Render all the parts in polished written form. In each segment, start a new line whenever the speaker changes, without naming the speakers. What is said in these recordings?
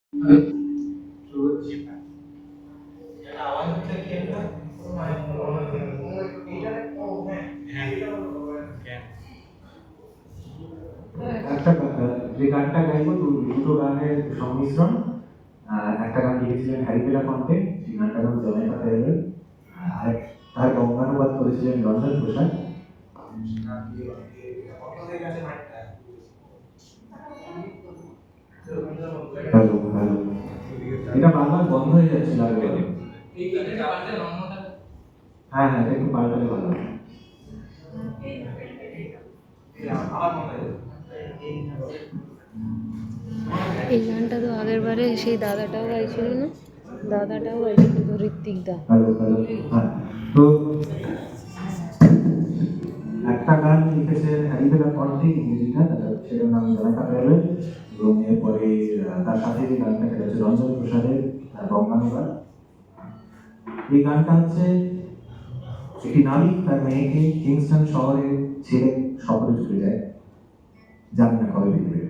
একটা যে গানটা গাইবো দুটো গানের সংমিশ্রণ। একটা গান লিখেছিলেন হ্যারি বেলাফন্তে, সেই গানটার নাম জয় পাতাইলের। আর তার বঙ্গানুবাদ করেছিলেন রঞ্জন প্রসাদ। হ্যালো হ্যালো, এটা বারবার বন্ধ হয়ে যাচ্ছিল আগে। হ্যাঁ হ্যাঁ, একটু পাল্টালে ভালো হয়।
এই গানটা তো আগের বারে সেই দাদাটাও গাইছিল না, দাদাটাও গাইছিল তো, ঋত্বিক দা।
হ্যালো হ্যালো, হ্যাঁ। তো একটা গান লিখেছেন হ্যারি বেলাফন্তে, ইংরেজিটা, সেটার নাম জয় পাতাইলের। এবং এরপরে তার সাথে যে গানটা সেটা হচ্ছে রঞ্জন প্রসাদের বঙ্গানুবাদ। এই গানটা হচ্ছে একটি নারী তার মেয়েকে কিংস্টন শহরে ছেড়ে শহরে চলে যায়, জানি না কবে ফিরবে।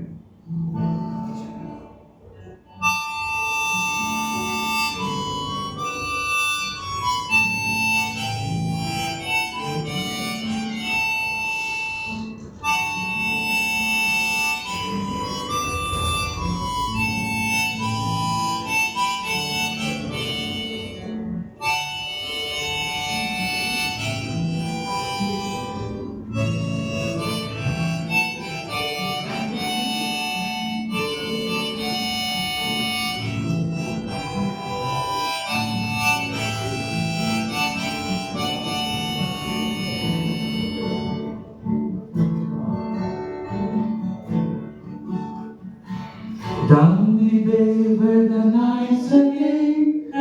Down the bay where the nights are gay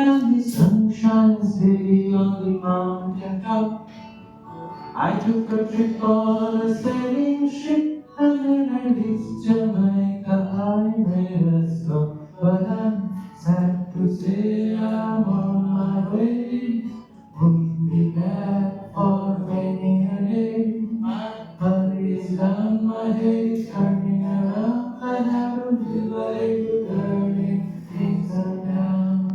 and the sun shines daily on the mountain top, I took a trip on a sailing ship and then I reached Jamaica. I made a stop, but I'm sad to say I'm on my way. Won't be back for many a day. My hurry is down, my head is turning around. I haven't feel like turning things around.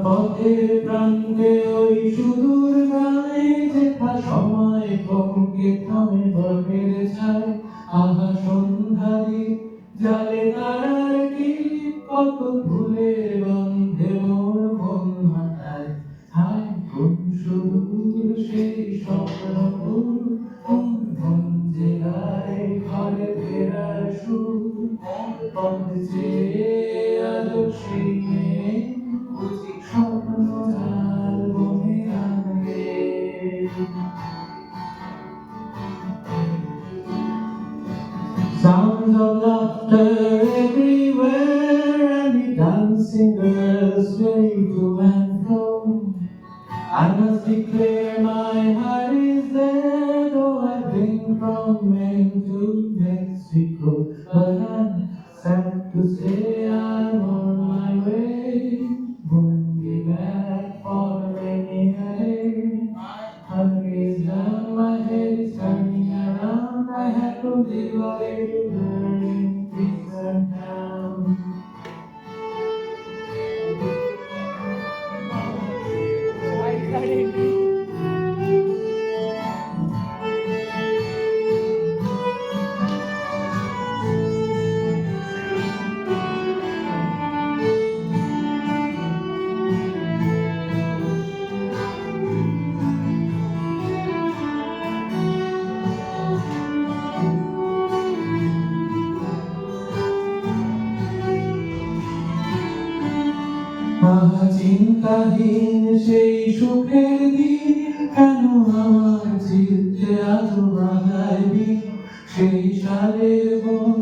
পথের প্রান্তে ওই সুদূর গ্রামে যেথা সময় কমকে থামে বর্ষের ছায়। আহা সন্ধ্যারি জালে তারার টিপ, কত ফুলের গন্ধে মোর মন মাতায়। হায় কোন সুদূর সেই স্বপ্নপুর, কোন মন যে গায় ঘরে ফেরার সুর। পথ চেয়ে আলো সেই মেয়ে বুঝি স্বপ্ন যার বনে আনবে। Sounds of laughter everywhere and the dancing girls sway to and fro. I must declare my heart is there, though I've been from Maine to Mexico. But I'm sad to say I'm on my way. Won't be back for many a day. My heart is down, my head is turning around. I had to leave a little burning pizza town. চিন্তাহীন সেই সুখের দিন কেন আমার চিত্তে আজও বাঁধায় দিন। সেই সালের বন